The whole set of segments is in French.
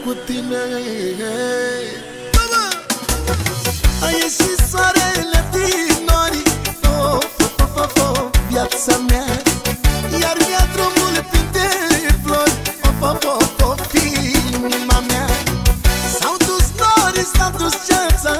cu tine. A ieșit soarele din nori, viața mea, iar mi-a drumul printre flori, inima mea. S-au dus nori, s-a dus ceața,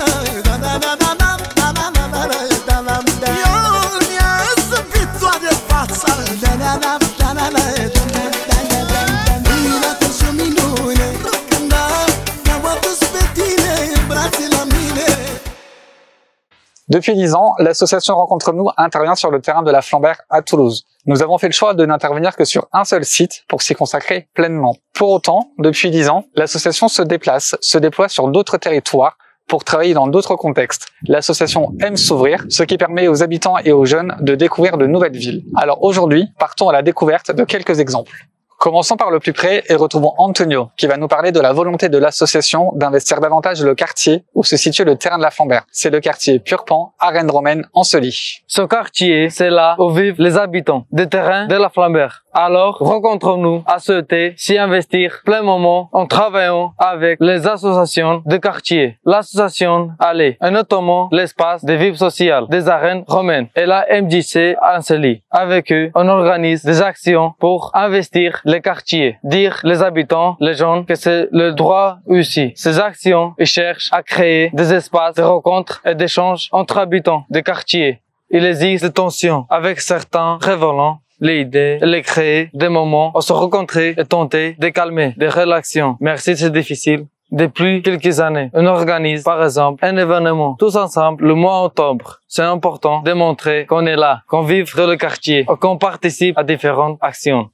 Depuis 10 ans, l'association Rencontre-nous intervient sur le terrain de la Flambert à Toulouse. Nous avons fait le choix de n'intervenir que sur un seul site pour s'y consacrer pleinement. Pour autant, depuis 10 ans, l'association se déplace, se déploie sur d'autres territoires pour travailler dans d'autres contextes. L'association aime s'ouvrir, ce qui permet aux habitants et aux jeunes de découvrir de nouvelles villes. Alors aujourd'hui, partons à la découverte de quelques exemples. Commençons par le plus près et retrouvons Antonio, qui va nous parler de la volonté de l'association d'investir davantage le quartier où se situe le terrain de la Flambert. C'est le quartier Purpan, arène romaine, Ancely. Ce quartier, c'est là où vivent les habitants des terrains de la Flambert. Alors, rencontrons-nous à souhaiter s'y investir plein moment en travaillant avec les associations de quartier. L'association Allez est notamment l'espace de vie sociale des arènes romaines et la MJC Ancely. Avec eux, on organise des actions pour investir les quartiers, dire les habitants, les gens que c'est le droit aussi. Ces actions, ils cherchent à créer des espaces de rencontres et d'échanges entre habitants des quartiers. Il existe des tensions avec certains révélant l'idée de créer des moments où se rencontrer et tenter de calmer des relations. Merci, c'est difficile. Depuis quelques années, on organise par exemple un événement tous ensemble le mois d'octobre. C'est important de montrer qu'on est là, qu'on vit dans le quartier et qu'on participe à différentes actions.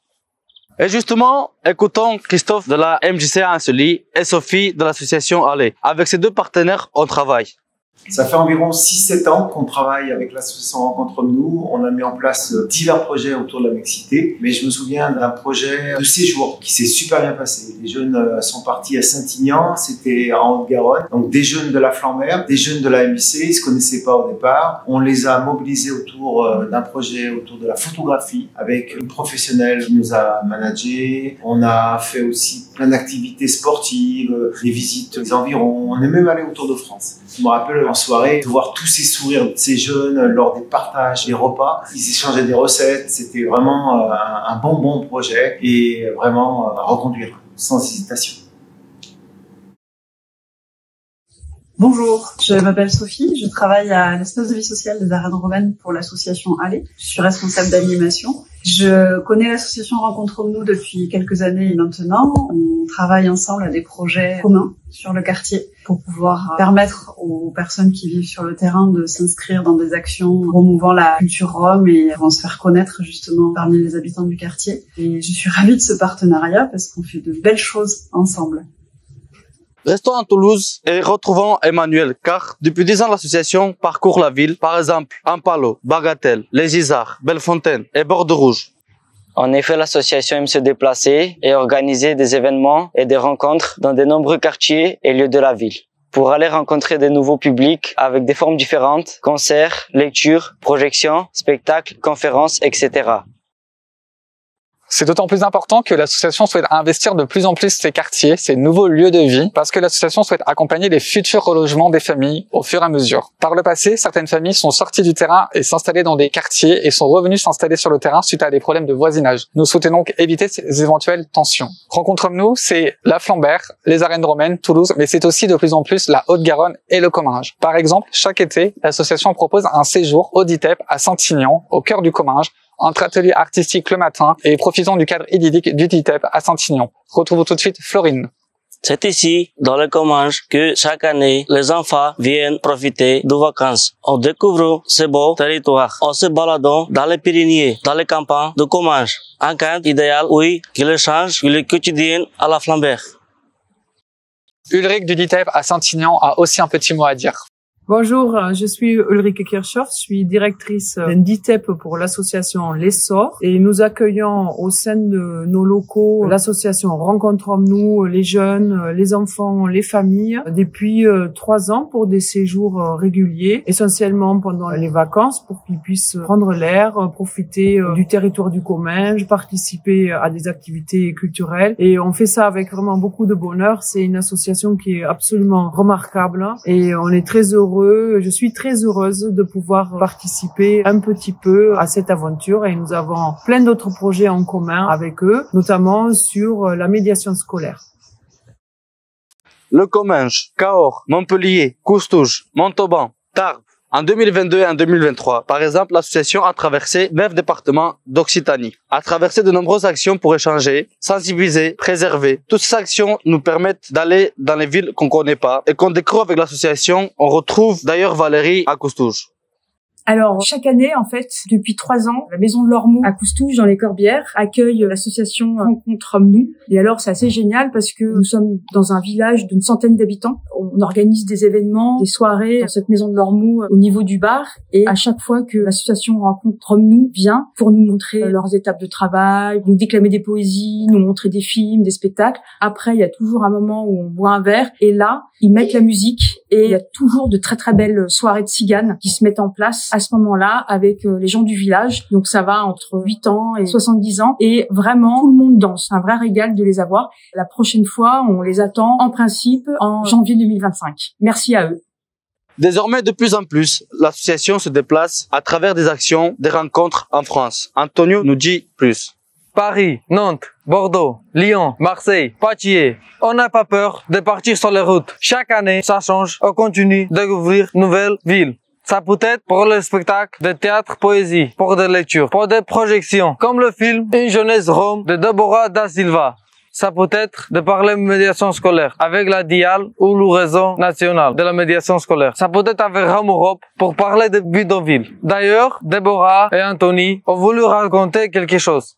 Et justement, écoutons Christophe de la MJC Ancely et Sophie de l'association Allez. Avec ces deux partenaires, on travaille. Ça fait environ 6-7 ans qu'on travaille avec l'association Rencontre-nous. On a mis en place divers projets autour de la mixité. Mais je me souviens d'un projet de séjour qui s'est super bien passé. Les jeunes sont partis à Saint-Aignan, c'était en Haute-Garonne. Donc des jeunes de la Flambert, des jeunes de la MJC, ils se connaissaient pas au départ. On les a mobilisés autour d'un projet autour de la photographie avec une professionnelle qui nous a managés. On a fait aussi plein d'activités sportives, des visites des environs. On est même allé autour de France. Je me rappelle en soirée de voir tous ces sourires de ces jeunes lors des partages, des repas. Ils échangeaient des recettes. C'était vraiment un bon projet et vraiment à reconduire sans hésitation. Bonjour, je m'appelle Sophie, je travaille à l'espace de vie sociale des arènes romaines pour l'association Allez. Je suis responsable d'animation. Je connais l'association Rencontre-nous depuis quelques années maintenant. On travaille ensemble à des projets communs sur le quartier pour pouvoir permettre aux personnes qui vivent sur le terrain de s'inscrire dans des actions promouvant la culture rome et vont se faire connaître justement parmi les habitants du quartier. Et je suis ravie de ce partenariat parce qu'on fait de belles choses ensemble. Restons à Toulouse et retrouvons Emmanuel, car depuis 10 ans, l'association parcourt la ville, par exemple, Ampalo, Bagatelle, Les Isards, Bellefontaine et Bordeaux-Rouge. En effet, l'association aime se déplacer et organiser des événements et des rencontres dans de nombreux quartiers et lieux de la ville, pour aller rencontrer de nouveaux publics avec des formes différentes, concerts, lectures, projections, spectacles, conférences, etc. C'est d'autant plus important que l'association souhaite investir de plus en plus ces quartiers, ces nouveaux lieux de vie, parce que l'association souhaite accompagner les futurs relogements des familles au fur et à mesure. Par le passé, certaines familles sont sorties du terrain et s'installaient dans des quartiers et sont revenues s'installer sur le terrain suite à des problèmes de voisinage. Nous souhaitons donc éviter ces éventuelles tensions. Rencontre-nous, c'est la Flambert, les arènes romaines, Toulouse, mais c'est aussi de plus en plus la Haute-Garonne et le Comminges. Par exemple, chaque été, l'association propose un séjour au DITEP à Saint-Aignan, au cœur du Comminges, entre ateliers artistiques le matin et profitons du cadre idyllique du DITEP à Saint-Aignan. Retrouvons tout de suite Florine. C'est ici, dans le Comminges, que chaque année, les enfants viennent profiter de vacances. On découvre ce beau territoire en se baladant dans les Pyrénées, dans les campagnes de Comminges. Un cadre idéal, oui, qui le change le quotidien à la Flambert. Ulrich du DITEP à Saint-Aignan a aussi un petit mot à dire. Bonjour, je suis Ulrike Kirchhoff, je suis directrice d'ITEP pour l'association L'Essor et nous accueillons au sein de nos locaux l'association Rencontrons-nous les jeunes, les enfants, les familles depuis 3 ans pour des séjours réguliers, essentiellement pendant les vacances pour qu'ils puissent prendre l'air, profiter du territoire du Comminges, participer à des activités culturelles et on fait ça avec vraiment beaucoup de bonheur. C'est une association qui est absolument remarquable et on est très heureux. Je suis très heureuse de pouvoir participer un petit peu à cette aventure et nous avons plein d'autres projets en commun avec eux, notamment sur la médiation scolaire. Le Comminges, Cahors, Montpellier, Coustouche, Montauban, Tarbes. En 2022 et en 2023, par exemple, l'association a traversé 9 départements d'Occitanie, a traversé de nombreuses actions pour échanger, sensibiliser, préserver. Toutes ces actions nous permettent d'aller dans les villes qu'on connaît pas et qu'on découvre avec l'association. On retrouve d'ailleurs Valérie à Coustouche. Alors, chaque année, en fait, depuis 3 ans, la Maison de l'Ormeau à Coustouche, dans les Corbières, accueille l'association Rencontrons-nous. Et alors, c'est assez génial parce que nous sommes dans un village d'une centaine d'habitants. On organise des événements, des soirées dans cette Maison de l'Ormeau au niveau du bar. Et à chaque fois que l'association Rencontrons-nous vient pour nous montrer leurs étapes de travail, nous déclamer des poésies, nous montrer des films, des spectacles. Après, il y a toujours un moment où on boit un verre. Et là, ils mettent la musique. Et il y a toujours de très très belles soirées de ciganes qui se mettent en place à ce moment-là avec les gens du village. Donc ça va entre 8 ans et 70 ans et vraiment tout le monde danse. C'est un vrai régal de les avoir. La prochaine fois, on les attend en principe en janvier 2025. Merci à eux. Désormais, de plus en plus, l'association se déplace à travers des actions, des rencontres en France. Antonio nous dit plus. Paris, Nantes, Bordeaux, Lyon, Marseille, Poitiers. On n'a pas peur de partir sur les routes. Chaque année, ça change. On continue de découvrir de nouvelles villes. Ça peut être pour le spectacle de théâtre, poésie, pour des lectures, pour des projections, comme le film Une jeunesse Rome de Deborah da Silva. Ça peut être de parler de médiation scolaire avec la DIAL ou le réseau national de la médiation scolaire. Ça peut être avec Rome Europe pour parler de bidonville. D'ailleurs, Deborah et Anthony ont voulu raconter quelque chose.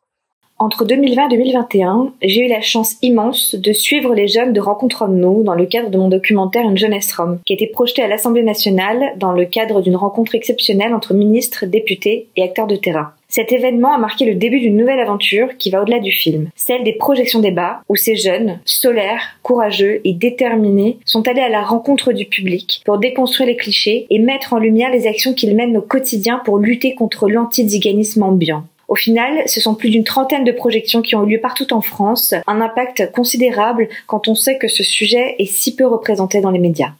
Entre 2020 et 2021, j'ai eu la chance immense de suivre les jeunes de Rencontrons-nous dans le cadre de mon documentaire Une jeunesse Rome, qui a été projeté à l'Assemblée nationale dans le cadre d'une rencontre exceptionnelle entre ministres, députés et acteurs de terrain. Cet événement a marqué le début d'une nouvelle aventure qui va au-delà du film, celle des projections débats, où ces jeunes, solaires, courageux et déterminés, sont allés à la rencontre du public pour déconstruire les clichés et mettre en lumière les actions qu'ils mènent au quotidien pour lutter contre l'antiziganisme ambiant. Au final, ce sont plus d'une trentaine de projections qui ont eu lieu partout en France, un impact considérable quand on sait que ce sujet est si peu représenté dans les médias.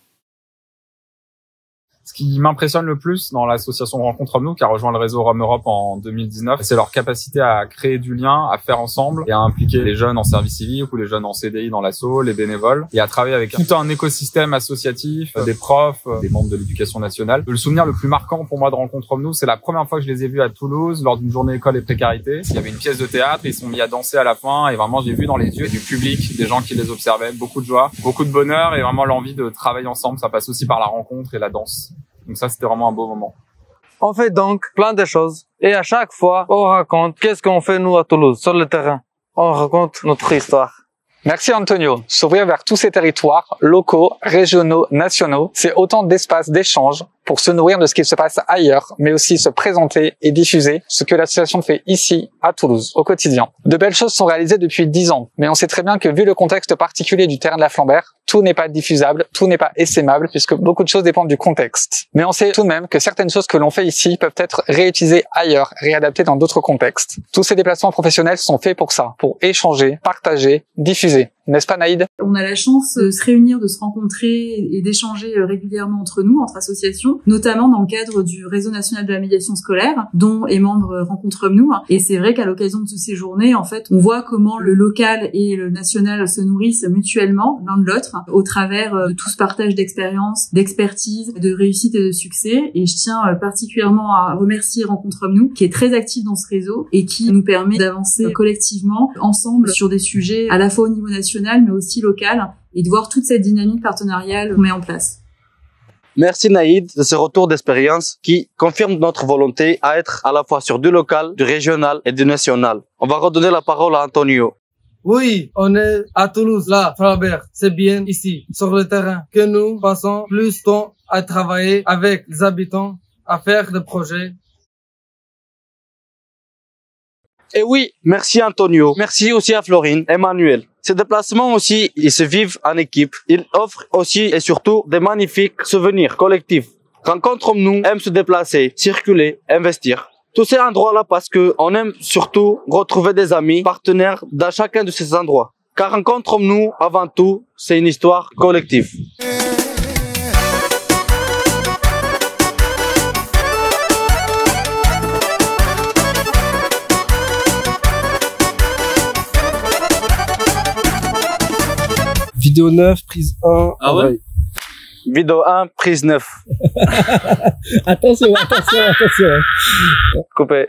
Ce qui m'impressionne le plus dans l'association Rencontrons-nous, qui a rejoint le réseau Rome Europe en 2019, c'est leur capacité à créer du lien, à faire ensemble et à impliquer les jeunes en service civique ou les jeunes en CDI dans l'asso, les bénévoles, et à travailler avec tout un écosystème associatif, des profs, des membres de l'éducation nationale. Le souvenir le plus marquant pour moi de Rencontrons-nous, c'est la première fois que je les ai vus à Toulouse lors d'une journée école et précarité. Il y avait une pièce de théâtre, ils se sont mis à danser à la fin et vraiment j'ai vu dans les yeux du public, des gens qui les observaient, beaucoup de joie, beaucoup de bonheur et vraiment l'envie de travailler ensemble. Ça passe aussi par la rencontre et la danse. Donc ça, c'était vraiment un beau moment. On fait donc plein de choses et à chaque fois, on raconte qu'est-ce qu'on fait nous à Toulouse, sur le terrain. On raconte notre histoire. Merci Antonio. S'ouvrir vers tous ces territoires, locaux, régionaux, nationaux, c'est autant d'espaces d'échange pour se nourrir de ce qui se passe ailleurs, mais aussi se présenter et diffuser ce que l'association fait ici, à Toulouse, au quotidien. De belles choses sont réalisées depuis 10 ans, mais on sait très bien que vu le contexte particulier du terrain de la Flambert, tout n'est pas diffusable, tout n'est pas essaimable, puisque beaucoup de choses dépendent du contexte. Mais on sait tout de même que certaines choses que l'on fait ici peuvent être réutilisées ailleurs, réadaptées dans d'autres contextes. Tous ces déplacements professionnels sont faits pour ça, pour échanger, partager, diffuser. N'est-ce pas Naïd? On a la chance de se réunir, de se rencontrer et d'échanger régulièrement entre nous, entre associations, notamment dans le cadre du réseau national de la médiation scolaire, dont est membre Rencontrons-nous. Et c'est vrai qu'à l'occasion de ces journées, en fait, on voit comment le local et le national se nourrissent mutuellement l'un de l'autre, au travers de tout ce partage d'expériences, d'expertise, de réussite et de succès. Et je tiens particulièrement à remercier Rencontrons-nous, qui est très actif dans ce réseau et qui nous permet d'avancer collectivement, ensemble, sur des sujets à la fois au niveau national, mais aussi local, et de voir toute cette dynamique partenariale qu'on met en place. Merci Naïd de ce retour d'expérience qui confirme notre volonté à être à la fois sur du local, du régional et du national. On va redonner la parole à Antonio. Oui, on est à Toulouse, là, Flambert. C'est bien ici, sur le terrain, que nous passons plus de temps à travailler avec les habitants, à faire des projets. Et oui, merci Antonio. Merci aussi à Florine, Emmanuel. Ces déplacements aussi, ils se vivent en équipe. Ils offrent aussi et surtout des magnifiques souvenirs collectifs. Rencontrons-nous, aime se déplacer, circuler, investir. Tous ces endroits-là parce que on aime surtout retrouver des amis, partenaires dans chacun de ces endroits. Car rencontrons-nous, avant tout, c'est une histoire collective. Vidéo 9, prise 1. Ah ouais? Vidéo 1, prise 9. Attention. Coupé.